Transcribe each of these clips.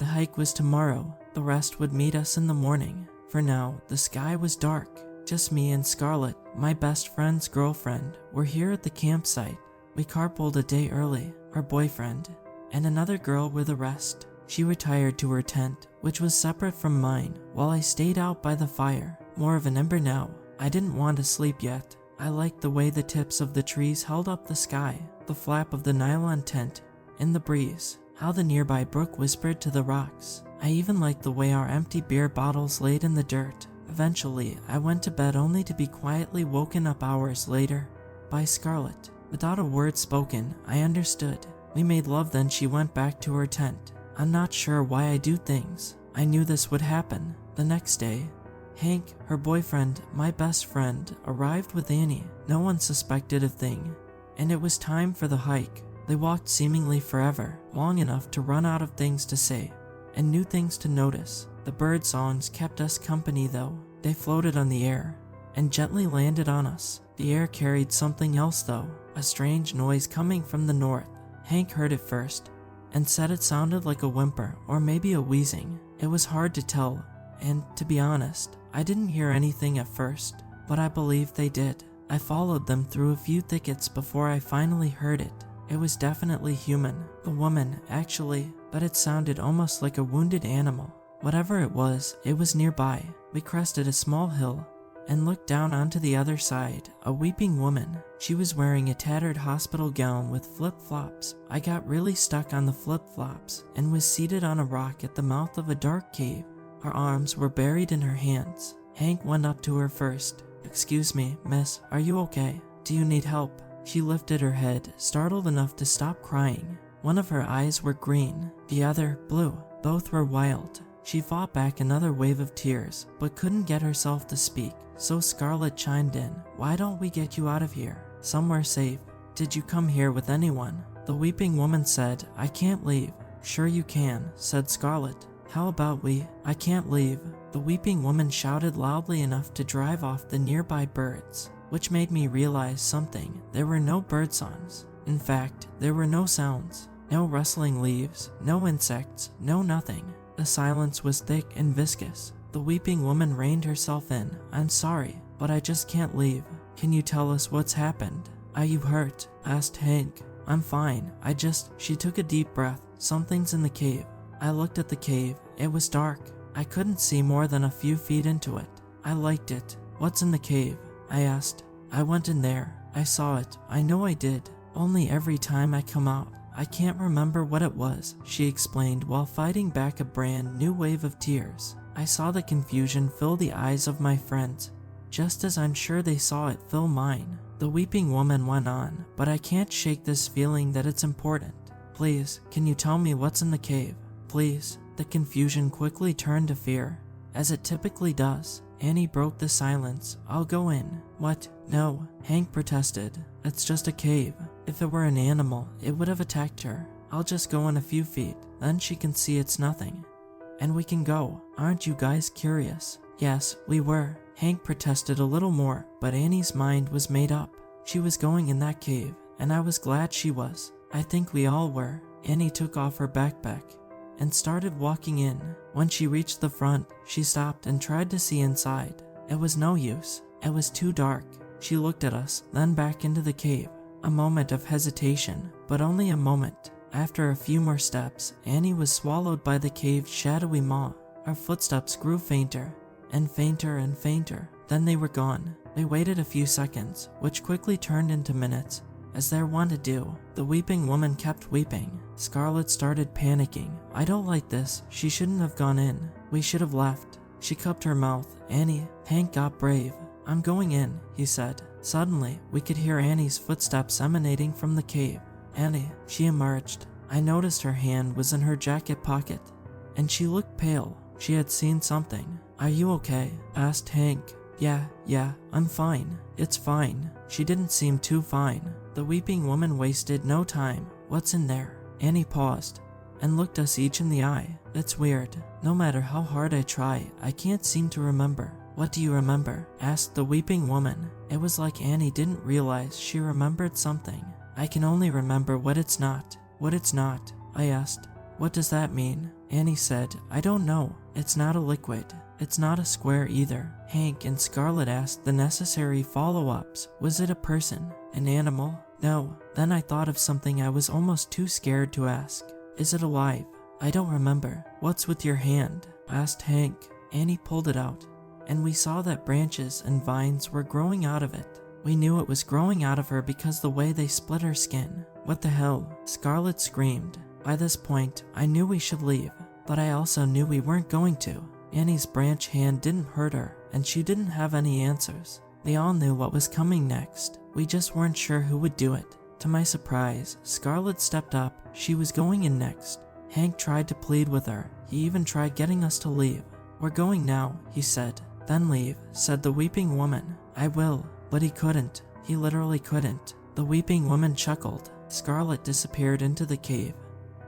hike was tomorrow. The rest would meet us in the morning. For now, the sky was dark. Just me and Scarlett, my best friend's girlfriend, were here at the campsite. We carpooled a day early. Our boyfriend and another girl were the rest. She retired to her tent, which was separate from mine, while I stayed out by the fire, more of an ember now. I didn't want to sleep yet. I liked the way the tips of the trees held up the sky, the flap of the nylon tent in the breeze, how the nearby brook whispered to the rocks. I even liked the way our empty beer bottles laid in the dirt. Eventually, I went to bed only to be quietly woken up hours later by Scarlett. Without a word spoken, I understood. We made love, then she went back to her tent. I'm not sure why I do things. I knew this would happen. The next day, Hank, her boyfriend, my best friend, arrived with Annie. No one suspected a thing, and it was time for the hike. They walked seemingly forever, long enough to run out of things to say and new things to notice. The bird songs kept us company though. They floated on the air and gently landed on us. The air carried something else though, a strange noise coming from the north. Hank heard it first and said it sounded like a whimper or maybe a wheezing. It was hard to tell, and to be honest, I didn't hear anything at first, but I believe they did. I followed them through a few thickets before I finally heard it. It was definitely human, a woman actually, but it sounded almost like a wounded animal. Whatever it was nearby. We crested a small hill and looked down onto the other side. A weeping woman. She was wearing a tattered hospital gown with flip-flops. I got really stuck on the flip-flops and was seated on a rock at the mouth of a dark cave. Her arms were buried in her hands. Hank went up to her first. "Excuse me, miss, are you okay? Do you need help?" She lifted her head, startled enough to stop crying. One of her eyes were green, the other blue. Both were wild. She fought back another wave of tears, but couldn't get herself to speak. So Scarlett chimed in. "Why don't we get you out of here? Somewhere safe. Did you come here with anyone?" The weeping woman said, "I can't leave." "Sure you can," said Scarlett. "How about we?" "I can't leave." The weeping woman shouted loudly enough to drive off the nearby birds, which made me realize something. There were no bird songs. In fact, there were no sounds. No rustling leaves, no insects, no nothing. The silence was thick and viscous. The weeping woman reined herself in. "I'm sorry, but I just can't leave. Can you tell us what's happened?" "Are you hurt?" asked Hank. "I'm fine. She took a deep breath. "Something's in the cave." I looked at the cave. It was dark. I couldn't see more than a few feet into it. I liked it. "What's in the cave?" I asked. "I went in there. I saw it. I know I did. Only every time I come out, I can't remember what it was," she explained while fighting back a brand new wave of tears. I saw the confusion fill the eyes of my friends, just as I'm sure they saw it fill mine. The weeping woman went on, "But I can't shake this feeling that it's important. Please, can you tell me what's in the cave? Please." The confusion quickly turned to fear, as it typically does. Annie broke the silence. "I'll go in." "What? No," Hank protested. "It's just a cave. If it were an animal, it would have attacked her. I'll just go in a few feet, then she can see it's nothing. And we can go. Aren't you guys curious?" "Yes, we were." Hank protested a little more, but Annie's mind was made up. She was going in that cave, and I was glad she was. I think we all were. Annie took off her backpack and started walking in. When she reached the front, she stopped and tried to see inside. It was no use. It was too dark. She looked at us, then back into the cave. A moment of hesitation, but only a moment. After a few more steps, Annie was swallowed by the cave's shadowy maw. Our footsteps grew fainter, and fainter and fainter. Then they were gone. We waited a few seconds, which quickly turned into minutes, as they're wont to do. The weeping woman kept weeping. Scarlett started panicking. "I don't like this. She shouldn't have gone in. We should have left." She cupped her mouth. "Annie." Hank got brave. "I'm going in," he said. Suddenly, we could hear Annie's footsteps emanating from the cave. "Annie." She emerged. I noticed her hand was in her jacket pocket, and she looked pale. She had seen something. "Are you okay?" asked Hank. Yeah, I'm fine. It's fine." She didn't seem too fine. The weeping woman wasted no time. "What's in there?" Annie paused and looked us each in the eye. "It's weird. No matter how hard I try, I can't seem to remember." "What do you remember?" asked the weeping woman. It was like Annie didn't realize she remembered something. "I can only remember what it's not." "What it's not?" I asked. "What does that mean?" Annie said, I don't know. It's not a liquid. It's not a square either. Hank and Scarlett asked the necessary follow-ups. Was it a person? An animal? No. Then I thought of something I was almost too scared to ask. Is it alive? I don't remember. What's with your hand? Asked Hank. Annie pulled it out, and we saw that branches and vines were growing out of it. We knew it was growing out of her because the way they split her skin. What the hell? Scarlett screamed. By this point, I knew we should leave, but I also knew we weren't going to. Annie's branch hand didn't hurt her, and she didn't have any answers. They all knew what was coming next. We just weren't sure who would do it. To my surprise, Scarlett stepped up. She was going in next. Hank tried to plead with her. He even tried getting us to leave. We're going now, he said. Then leave, said the weeping woman. I will. But he couldn't. He literally couldn't. The weeping woman chuckled. Scarlett disappeared into the cave,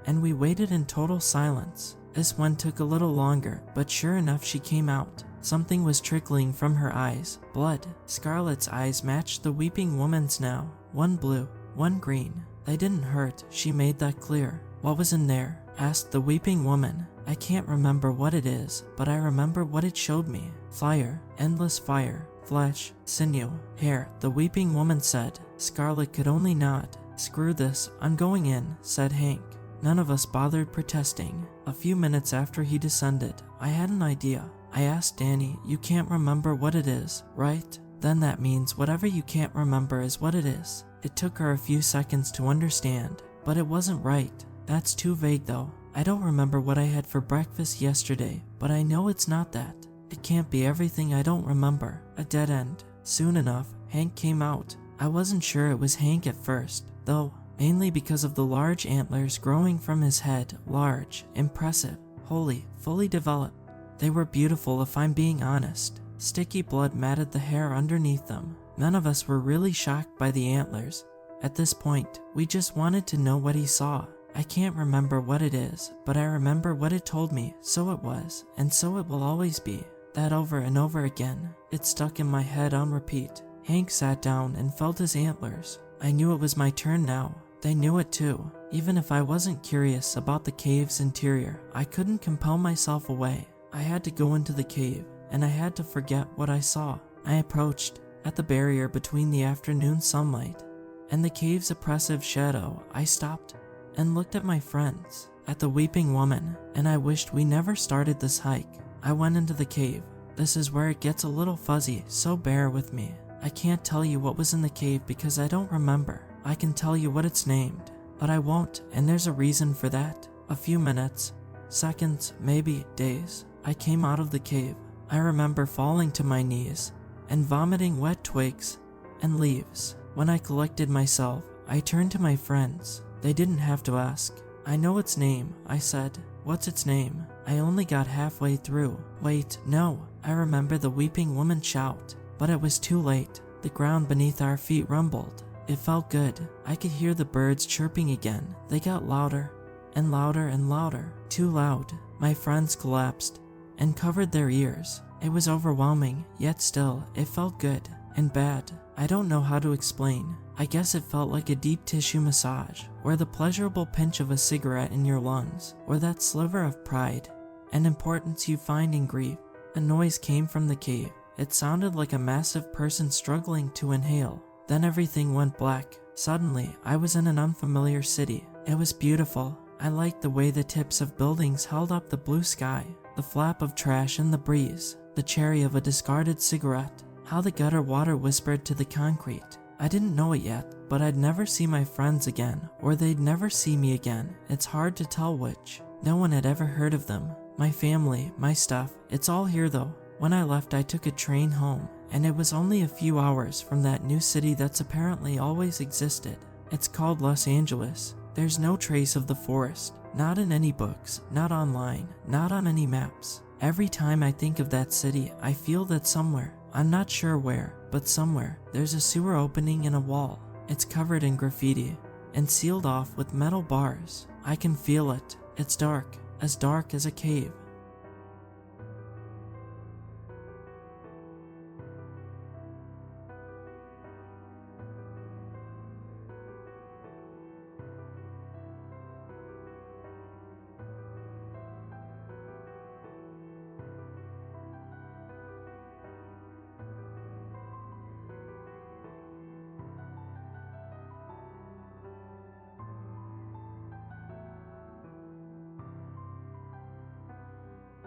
and we waited in total silence. This one took a little longer, but sure enough she came out. Something was trickling from her eyes. Blood. Scarlett's eyes matched the weeping woman's now. One blue, one green. They didn't hurt, she made that clear. What was in there? Asked the weeping woman. I can't remember what it is, but I remember what it showed me. Fire. Endless fire. Flesh, sinew, hair, the weeping woman said. Scarlett could only nod. Screw this, I'm going in, said Hank. None of us bothered protesting. A few minutes after he descended, I had an idea. I asked Danny, you can't remember what it is, right? Then that means whatever you can't remember is what it is. It took her a few seconds to understand, but it wasn't right. That's too vague though. I don't remember what I had for breakfast yesterday, but I know it's not that. It can't be everything I don't remember. A dead end. Soon enough, Hank came out. I wasn't sure it was Hank at first, though, mainly because of the large antlers growing from his head. Large, impressive, holy, fully developed. They were beautiful if I'm being honest. Sticky blood matted the hair underneath them. None of us were really shocked by the antlers. At this point, we just wanted to know what he saw. I can't remember what it is, but I remember what it told me, so it was, and so it will always be. That over and over again. It stuck in my head on repeat. Hank sat down and felt his antlers. I knew it was my turn now. They knew it too. Even if I wasn't curious about the cave's interior, I couldn't compel myself away. I had to go into the cave, and I had to forget what I saw. I approached. At the barrier between the afternoon sunlight and the cave's oppressive shadow, I stopped and looked at my friends, at the weeping woman, and I wished we never started this hike. I went into the cave. This is where it gets a little fuzzy, so bear with me. I can't tell you what was in the cave because I don't remember. I can tell you what it's named, but I won't, and there's a reason for that. A few minutes, seconds, maybe days, I came out of the cave. I remember falling to my knees and vomiting wet twigs and leaves. When I collected myself, I turned to my friends. They didn't have to ask. I know its name, I said. What's its name? I only got halfway through. Wait, no. I remember the weeping woman shout, but it was too late. The ground beneath our feet rumbled. It felt good. I could hear the birds chirping again. They got louder and louder and louder. Too loud. My friends collapsed and covered their ears. It was overwhelming, yet still, it felt good and bad. I don't know how to explain. I guess it felt like a deep tissue massage, or the pleasurable pinch of a cigarette in your lungs, or that sliver of pride and importance you find in grief. A noise came from the cave. It sounded like a massive person struggling to inhale. Then everything went black. Suddenly, I was in an unfamiliar city. It was beautiful. I liked the way the tips of buildings held up the blue sky, the flap of trash in the breeze, the cherry of a discarded cigarette, how the gutter water whispered to the concrete. I didn't know it yet, but I'd never see my friends again, or they'd never see me again. It's hard to tell which. No one had ever heard of them. My family, my stuff, it's all here though. When I left, I took a train home, and it was only a few hours from that new city that's apparently always existed. It's called Los Angeles. There's no trace of the forest, not in any books, not online, not on any maps. Every time I think of that city, I feel that somewhere, I'm not sure where, but somewhere, there's a sewer opening in a wall. It's covered in graffiti and sealed off with metal bars. I can feel it. It's dark as a cave.